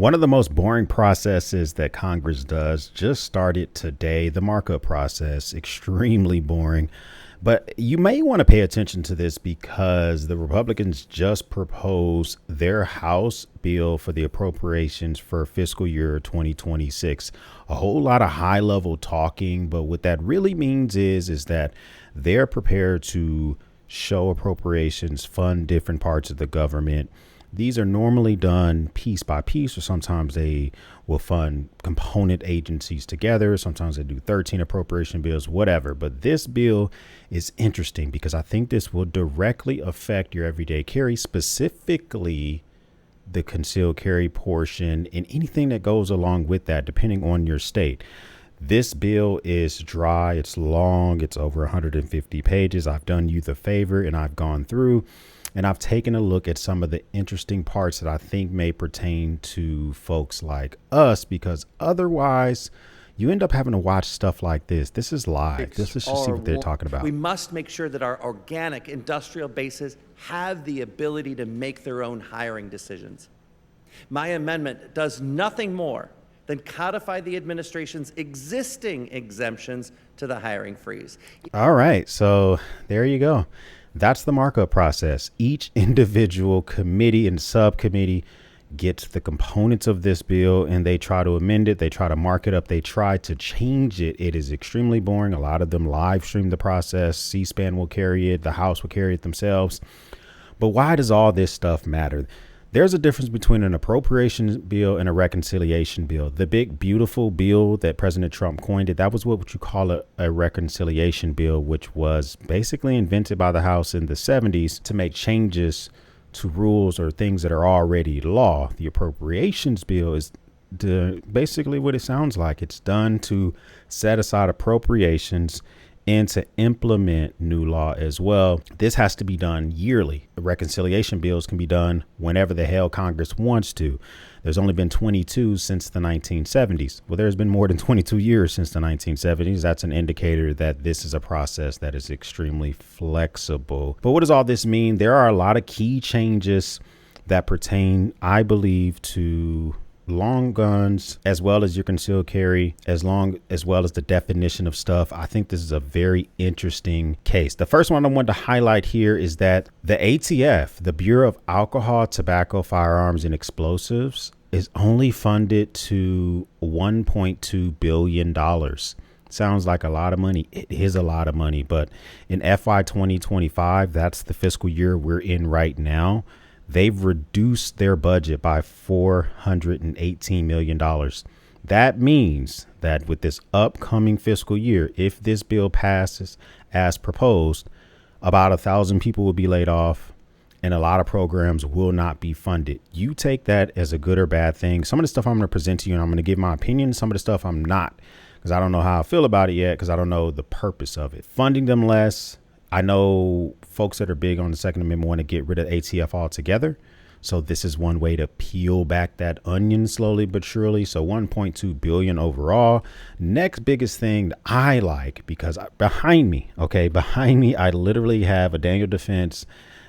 One of the most boring processes that Congress does just started today, the markup process, extremely boring. But you may want to pay attention to this because the Republicans just proposed their House bill for the appropriations for fiscal year 2026. A whole lot of high level talking, but what that really means is that they're prepared to show appropriations, fund different parts of the government. These are normally done piece by piece, or sometimes they will fund component agencies together. Sometimes they do 13 appropriation bills, whatever. But this bill is interesting because I think this will directly affect your everyday carry, specifically the concealed carry portion and anything that goes along with that, depending on your state. This bill is dry. It's long. It's over 150 pages. I've done you the favor and I've gone through and I've taken a look at some of the interesting parts that I think may pertain to folks like us, because otherwise you end up having to watch stuff like this. This is live. Let's just see what they're talking about. We must make sure that our organic industrial bases have the ability to make their own hiring decisions. My amendment does nothing more than codify the administration's existing exemptions to the hiring freeze. All right. So there you go. That's the markup process. Each individual committee and subcommittee gets the components of this bill and they try to amend it. They try to mark it up. They try to change it. It is extremely boring. A lot of them live stream the process. C-SPAN will carry it. The House will carry it themselves. But why does all this stuff matter? There's a difference between an appropriations bill and a reconciliation bill. The big, beautiful bill that President Trump coined it, that was what you call a reconciliation bill, which was basically invented by the House in the 70s to make changes to rules or things that are already law. The appropriations bill is basically what it sounds like. It's done to set aside appropriations and to implement new law as well. This has to be done yearly. The reconciliation bills can be done whenever the hell Congress wants to. There's only been 22 since the 1970s. Well, there's been more than 22 years since the 1970s. That's an indicator that this is a process that is extremely flexible. But what does all this mean? There are a lot of key changes that pertain, I believe, to long guns, as well as your concealed carry, as well as the definition of stuff. I think this is a very interesting case. The first one I want to highlight here is that the ATF, the Bureau of Alcohol, Tobacco, Firearms, and Explosives, is only funded to $1.2 billion. Sounds like a lot of money. It is a lot of money, but in FY 2025, that's the fiscal year we're in right now, they've reduced their budget by $418 million. That means that with this upcoming fiscal year, if this bill passes as proposed, about 1,000 people will be laid off and a lot of programs will not be funded. You take that as a good or bad thing. Some of the stuff I'm going to present to you and I'm going to give my opinion. Some of the stuff I'm not, because I don't know how I feel about it yet, because I don't know the purpose of it. Funding them less. I know folks that are big on the Second Amendment want to get rid of ATF altogether. So this is one way to peel back that onion slowly but surely. So 1.2 billion overall. Next biggest thing that I like, because behind me, I literally have a Daniel Defense,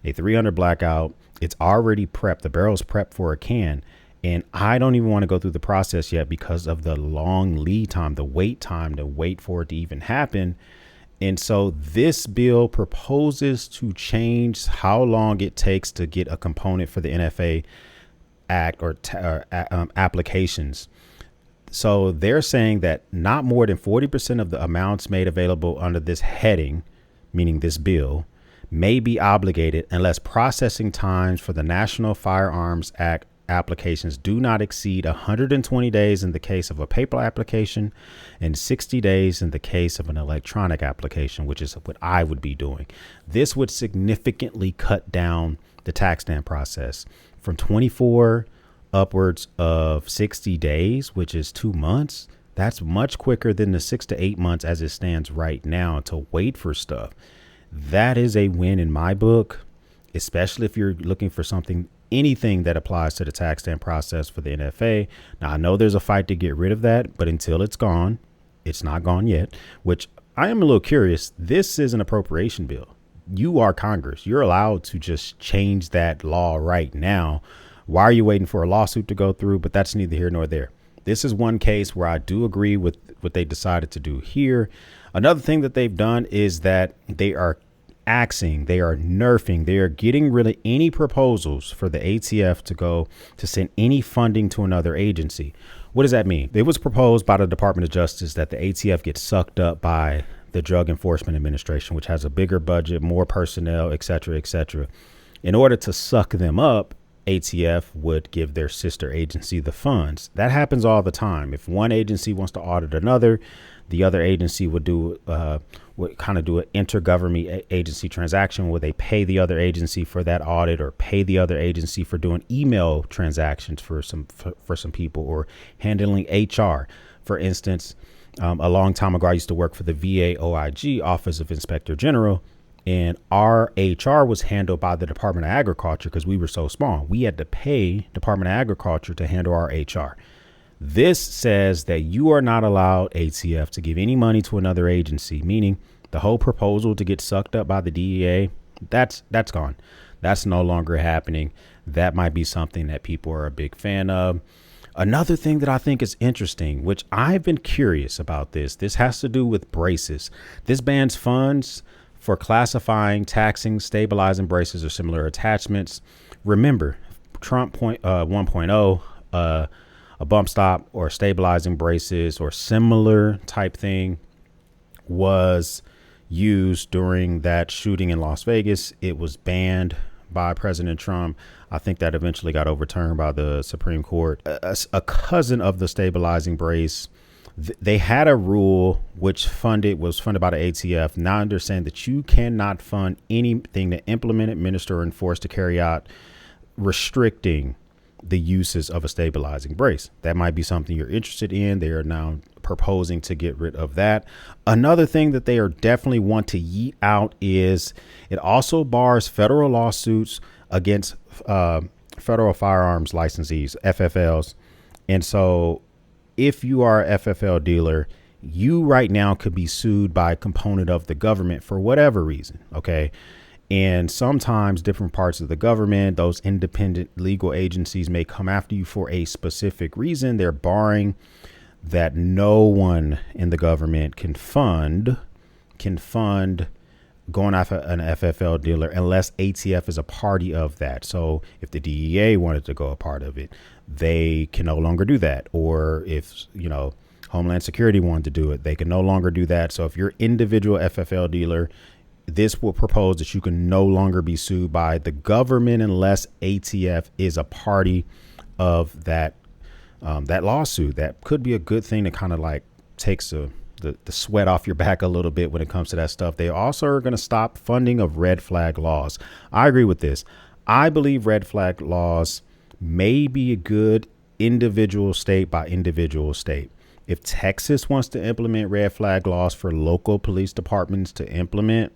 a 300 blackout. It's already prepped. The barrel's prepped for a can. And I don't even want to go through the process yet because of the long lead time, the wait time to wait for it to even happen. And so this bill proposes to change how long it takes to get a component for the NFA Act or applications. So they're saying that not more than 40% of the amounts made available under this heading, meaning this bill, may be obligated unless processing times for the National Firearms Act applications do not exceed 120 days in the case of a paper application and 60 days in the case of an electronic application, which is what I would be doing. This would significantly cut down the tax stamp process from 24 upwards of 60 days, which is 2 months. That's much quicker than the 6 to 8 months as it stands right now to wait for stuff. That is a win in my book, especially if you're looking for anything that applies to the tax stamp process for the NFA. Now, I know there's a fight to get rid of that, but until it's gone, it's not gone yet, which I am a little curious. This is an appropriation bill. You are Congress. You're allowed to just change that law right now Why are you waiting for a lawsuit to go through? But that's neither here nor there. This is one case where I do agree with what they decided to do here. Another thing that they've done is that they are axing, they are nerfing, they are getting rid of any proposals for the ATF to go to send any funding to another agency. What does that mean? It was proposed by the Department of Justice that the ATF gets sucked up by the Drug Enforcement Administration, which has a bigger budget, more personnel, et cetera, et cetera. In order to suck them up, ATF would give their sister agency the funds. That happens all the time. If one agency wants to audit another, the other agency would do would kind of do an intergovernment agency transaction where they pay the other agency for that audit, or pay the other agency for doing email transactions for some people, or handling HR. For instance, a long time ago, I used to work for the VA OIG, Office of Inspector General. And our HR was handled by the Department of Agriculture because we were so small. We had to pay Department of Agriculture to handle our HR. This says that you are not allowed, ATF, to give any money to another agency, meaning the whole proposal to get sucked up by the DEA, that's gone. That's no longer happening. That might be something that people are a big fan of. Another thing that I think is interesting, which I've been curious about this has to do with braces. This bans funds for classifying, taxing, stabilizing braces or similar attachments. Remember, Trump 1.0, a bump stop or stabilizing braces or similar type thing was used during that shooting in Las Vegas. It was banned by President Trump. I think that eventually got overturned by the Supreme Court. A cousin of the stabilizing brace, they had a rule which was funded by the ATF. Now understand that you cannot fund anything to implement, administer, or enforce to carry out restricting the uses of a stabilizing brace. That might be something you're interested in. They are now proposing to get rid of that. Another thing that they are definitely want to yeet out is it also bars federal lawsuits against federal firearms licensees, FFLs. And so if you are a FFL dealer, you right now could be sued by a component of the government for whatever reason. OK. And sometimes different parts of the government, those independent legal agencies may come after you for a specific reason. They're barring that no one in the government can fund going after an FFL dealer unless ATF is a party of that. So if the DEA wanted to go a part of it, they can no longer do that. Or if, Homeland Security wanted to do it, they can no longer do that. So if you're individual FFL dealer, this will propose that you can no longer be sued by the government unless ATF is a party of that lawsuit. That could be a good thing to kind of like takes the sweat off your back a little bit when it comes to that stuff. They also are going to stop funding of red flag laws. I agree with this. I believe red flag laws may be a good individual state by individual state. If Texas wants to implement red flag laws for local police departments to implement,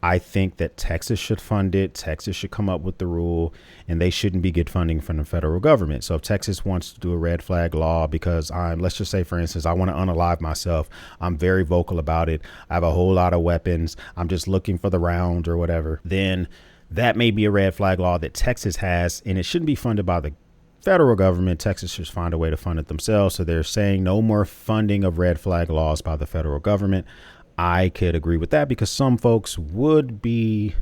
I think that Texas should fund it. Texas should come up with the rule, and they shouldn't get funding from the federal government. So if Texas wants to do a red flag law because let's just say, for instance, I want to unalive myself. I'm very vocal about it. I have a whole lot of weapons. I'm just looking for the rounds or whatever. Then that may be a red flag law that Texas has, and it shouldn't be funded by the federal government. Texas should find a way to fund it themselves. So they're saying no more funding of red flag laws by the federal government. I could agree with that because some folks would be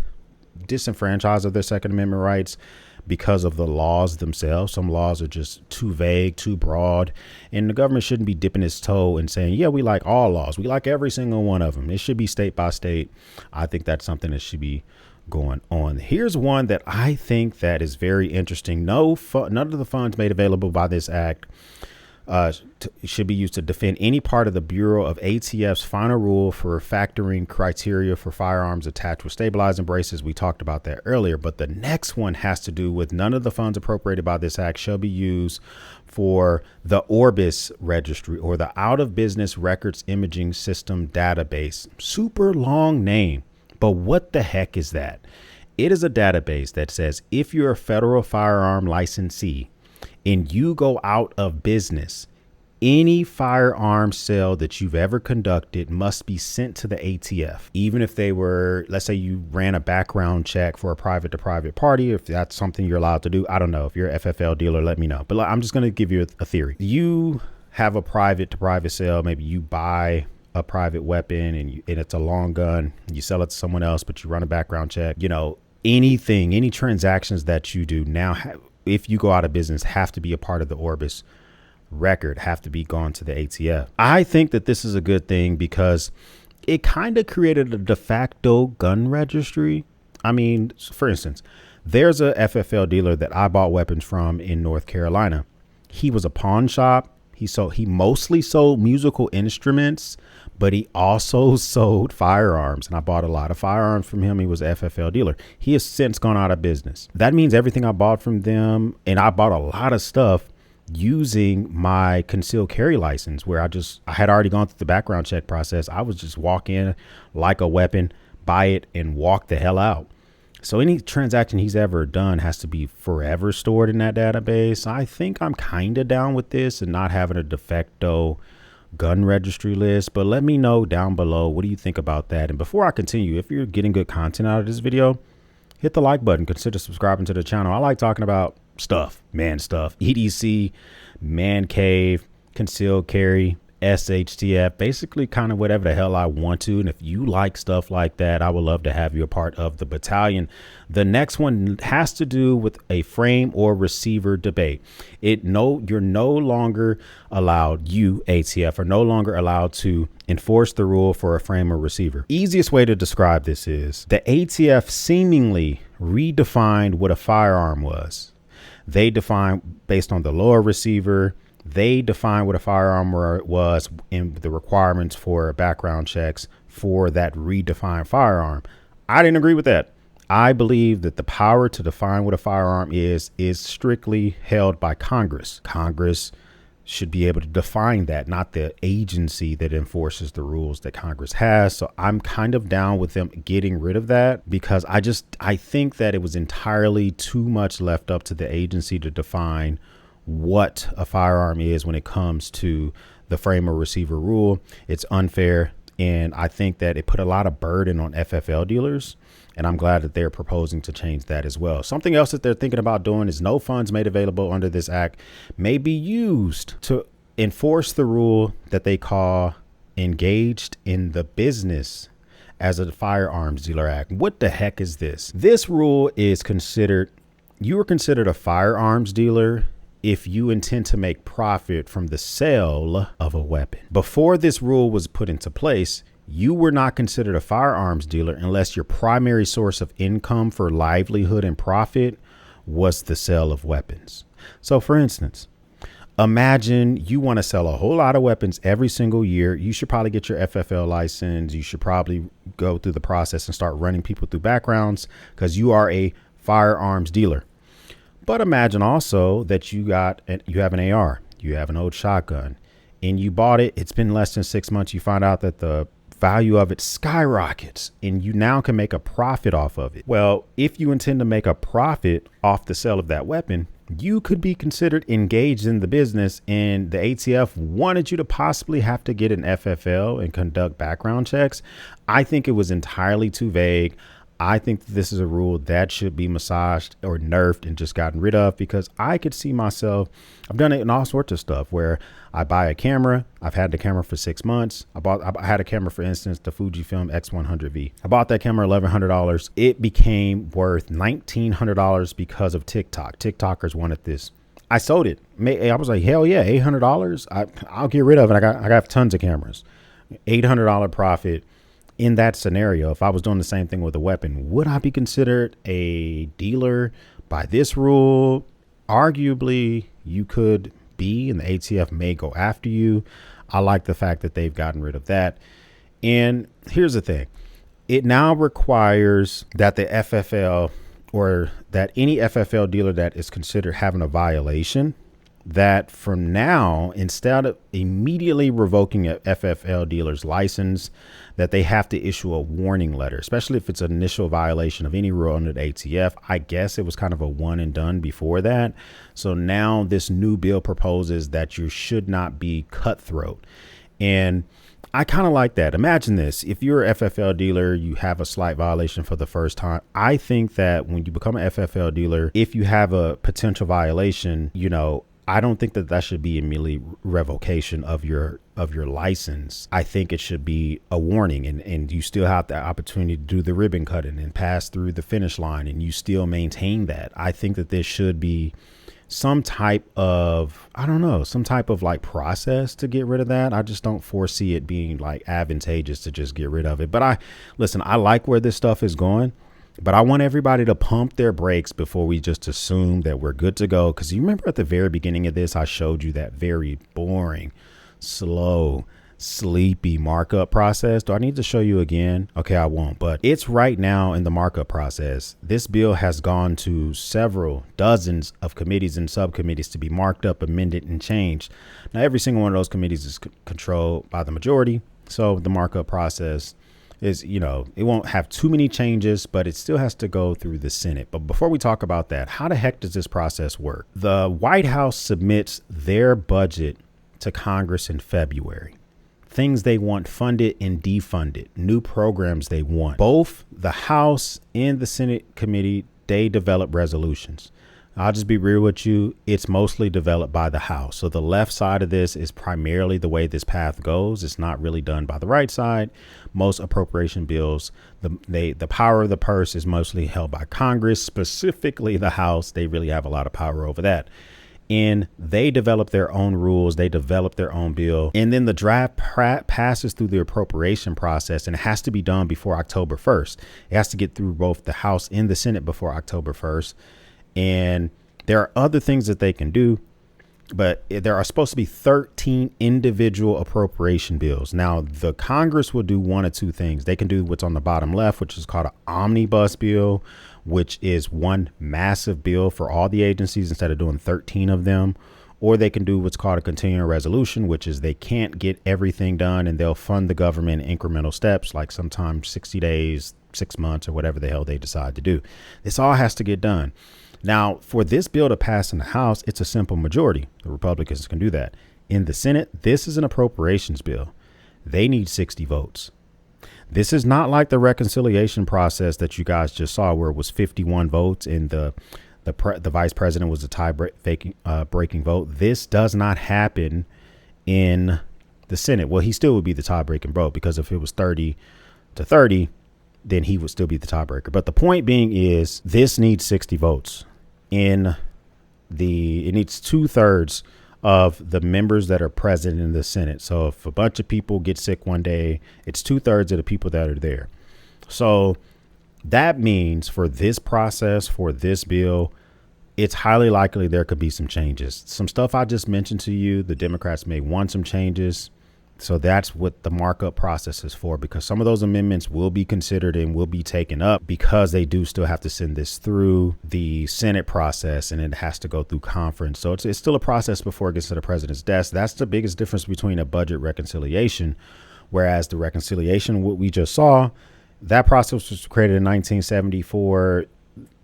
disenfranchised of their Second Amendment rights because of the laws themselves. Some laws are just too vague, too broad, and the government shouldn't be dipping its toe and saying, yeah, we like all laws. We like every single one of them. It should be state by state. I think that's something that should be going on. Here's one that I think that is very interesting. None of the funds made available by this act should be used to defend any part of the Bureau of ATF's final rule for factoring criteria for firearms attached with stabilizing braces. We talked about that earlier, but the next one has to do with none of the funds appropriated by this act shall be used for the Orbis registry or the Out of Business Records Imaging System database. Super long name, but what the heck is that? It is a database that says if you're a federal firearm licensee and you go out of business, Any firearm sale that you've ever conducted must be sent to the ATF. Even if they were, let's say you ran a background check for a private to private party, if that's something you're allowed to do. I don't know. If you're an FFL dealer, let me know. But I'm just going to give you a theory. You have a private to private sale. Maybe you buy a private weapon and it's a long gun. You sell it to someone else, but you run a background check. You know, anything, any transactions that you do now, if you go out of business, have to be a part of the Orbis record, have to be gone to the ATF. I think that this is a good thing because it kind of created a de facto gun registry. I mean, for instance, there's a FFL dealer that I bought weapons from in North Carolina. He was a pawn shop. He mostly sold musical instruments, but he also sold firearms. And I bought a lot of firearms from him. He was an FFL dealer. He has since gone out of business. That means everything I bought from them, and I bought a lot of stuff using my concealed carry license, where I had already gone through the background check process. I was just walk in like a weapon, buy it, and walk the hell out. So any transaction he's ever done has to be forever stored in that database. I think I'm kind of down with this and not having a de facto gun registry list, but let me know down below. What do you think about that? And before I continue, if you're getting good content out of this video, hit the like button, consider subscribing to the channel. I like talking about stuff, EDC, man cave, concealed carry, SHTF, basically kind of whatever the hell I want to. And if you like stuff like that, I would love to have you a part of the battalion. The next one has to do with a frame or receiver debate. You're no longer allowed, you ATF are no longer allowed to enforce the rule for a frame or receiver. Easiest way to describe this is the ATF seemingly redefined what a firearm was. They defined based on the lower receiver. They defined what a firearm was in the requirements for background checks for that redefined firearm. I didn't agree with that. I believe that the power to define what a firearm is strictly held by Congress. Congress should be able to define that, not the agency that enforces the rules that Congress has. So I'm kind of down with them getting rid of that, because I think that it was entirely too much left up to the agency to define what a firearm is when it comes to the frame or receiver rule. It's unfair. And I think that it put a lot of burden on FFL dealers. And I'm glad that they're proposing to change that as well. Something else that they're thinking about doing is no funds made available under this act may be used to enforce the rule that they call engaged in the business as a firearms dealer act. What the heck is this? This rule is you are considered a firearms dealer if you intend to make profit from the sale of a weapon. Before this rule was put into place, you were not considered a firearms dealer unless your primary source of income for livelihood and profit was the sale of weapons. So for instance, imagine you want to sell a whole lot of weapons every single year. You should probably get your FFL license. You should probably go through the process and start running people through backgrounds because you are a firearms dealer. But imagine also that you have an AR, you have an old shotgun, and you bought it. It's been less than 6 months. You find out that the value of it skyrockets and you now can make a profit off of it. Well, if you intend to make a profit off the sale of that weapon, you could be considered engaged in the business, and the ATF wanted you to possibly have to get an FFL and conduct background checks. I think it was entirely too vague. I think this is a rule that should be massaged or nerfed and just gotten rid of, because I could see myself, I've done it in all sorts of stuff where I buy a camera. I've had the camera for 6 months. I had a camera, for instance, the Fujifilm X100V. I bought that camera $1,100. It became worth $1,900 because of TikTok. TikTokers wanted this. I sold it. I was like, hell yeah, $800. I'll get rid of it. I got tons of cameras. $800 profit. In that scenario, if I was doing the same thing with a weapon, would I be considered a dealer by this rule? Arguably, you could be, and the ATF may go after you. I like the fact that they've gotten rid of that. And here's the thing. It now requires that the FFL, or that any FFL dealer that is considered having a violation, that from now, instead of immediately revoking a FFL dealer's license, that they have to issue a warning letter, especially if it's an initial violation of any rule under the ATF. I guess it was kind of a one and done before that. So now this new bill proposes that you should not be cutthroat. And I kind of like that. Imagine this. If you're an FFL dealer, you have a slight violation for the first time. I think that when you become an FFL dealer, if you have a potential violation, I don't think that should be immediately revocation of your license. I think it should be a warning, and you still have the opportunity to do the ribbon cutting and pass through the finish line, and you still maintain that. I think that there should be some type of, like process to get rid of that. I just don't foresee it being like advantageous to just get rid of it. But I like where this stuff is going. But I want everybody to pump their brakes before we just assume that we're good to go. Because you remember at the very beginning of this, I showed you that very boring, slow, sleepy markup process. Do I need to show you again? Okay, I won't. But it's right now in the markup process. This bill has gone to several dozens of committees and subcommittees to be marked up, amended, and changed. Now, every single one of those committees is controlled by the majority. So the markup process is, it won't have too many changes, but it still has to go through the Senate. But before we talk about that, how the heck does this process work? The White House submits their budget to Congress in February. Things they want funded and defunded, new programs they want. Both the House and the Senate committee, they develop resolutions. I'll just be real with you. It's mostly developed by the House. So the left side of this is primarily the way this path goes. It's not really done by the right side. Most appropriation bills, the power of the purse is mostly held by Congress, specifically the House. They really have a lot of power over that. And they develop their own rules. They develop their own bill. And then the draft passes through the appropriation process, and it has to be done before October 1st. It has to get through both the House and the Senate before October 1st. And there are other things that they can do, but there are supposed to be 13 individual appropriation bills. Now, the Congress will do one of two things. They can do what's on the bottom left, which is called an omnibus bill, which is one massive bill for all the agencies instead of doing 13 of them. Or they can do what's called a continuing resolution, which is they can't get everything done and they'll fund the government in incremental steps, like sometimes 60 days, 6 months, or whatever the hell they decide to do. This all has to get done. Now, for this bill to pass in the House, it's a simple majority. The Republicans can do that. In the Senate, this is an appropriations bill. They need 60 votes. This is not like the reconciliation process that you guys just saw, where it was 51 votes and the vice president was a tie-breaking vote. This does not happen in the Senate. Well, he still would be the tie-breaking vote, because if it was 30-30, then he would still be the tiebreaker. But the point being is this needs 60 votes. It needs 2/3 of the members that are present in the Senate. So if a bunch of people get sick one day, it's 2/3 of the people that are there. So that means for this process, for this bill, it's highly likely there could be some changes. Some stuff I just mentioned to you, the Democrats may want some changes. So that's what the markup process is for, because some of those amendments will be considered and will be taken up, because they do still have to send this through the Senate process and it has to go through conference. So it's still a process before it gets to the president's desk. That's the biggest difference between a budget reconciliation, whereas the reconciliation, what we just saw, that process was created in 1974.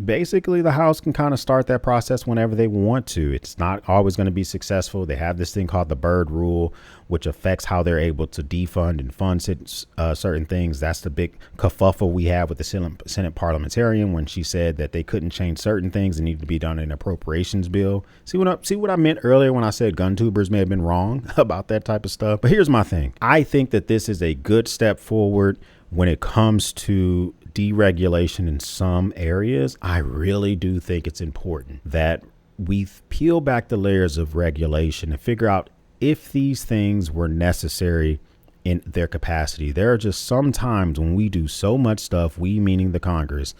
Basically, the House can kind of start that process whenever they want to. It's not always going to be successful. They have this thing called the Byrd Rule, which affects how they're able to defund and fund certain things. That's the big kerfuffle we have with the Senate parliamentarian when she said that they couldn't change certain things and needed to be done in an appropriations bill. See what I meant earlier when I said gun tubers may have been wrong about that type of stuff. But here's my thing. I think that this is a good step forward when it comes to deregulation in some areas. I really do think it's important that we peel back the layers of regulation and figure out if these things were necessary in their capacity. There are just some times when we do so much stuff, we meaning the Congress,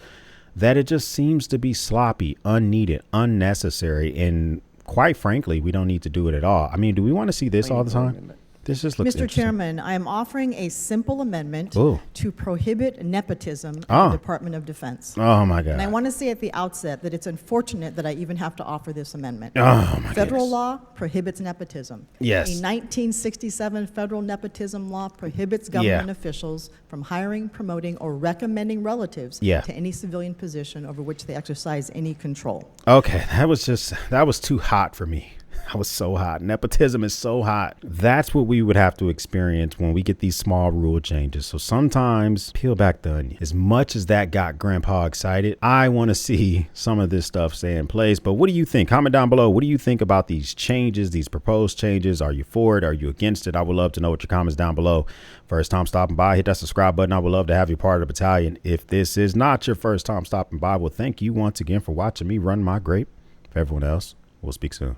that it just seems to be sloppy, unneeded, unnecessary, and quite frankly, we don't need to do it at all. I mean, do we want to see this all the time? This just looks Mr. interesting. Chairman, I am offering a simple amendment Ooh. to prohibit nepotism in Ah. the Department of Defense. Oh my God. And I want to say at the outset that it's unfortunate that I even have to offer this amendment. Oh my Federal goodness. law prohibits nepotism. Yes. A 1967 federal nepotism law prohibits government officials from hiring, promoting, or recommending relatives Yeah. to any civilian position over which they exercise any control. Okay, that was too hot for me. I was so hot. Nepotism is so hot. That's what we would have to experience when we get these small rule changes. So sometimes, peel back the onion. As much as that got Grandpa excited, I want to see some of this stuff stay in place. But what do you think? Comment down below. What do you think about these changes, these proposed changes? Are you for it? Are you against it? I would love to know what your comments down below. First time stopping by, hit that subscribe button. I would love to have you part of the battalion. If this is not your first time stopping by, well, thank you once again for watching me run my grape. For everyone else, we'll speak soon.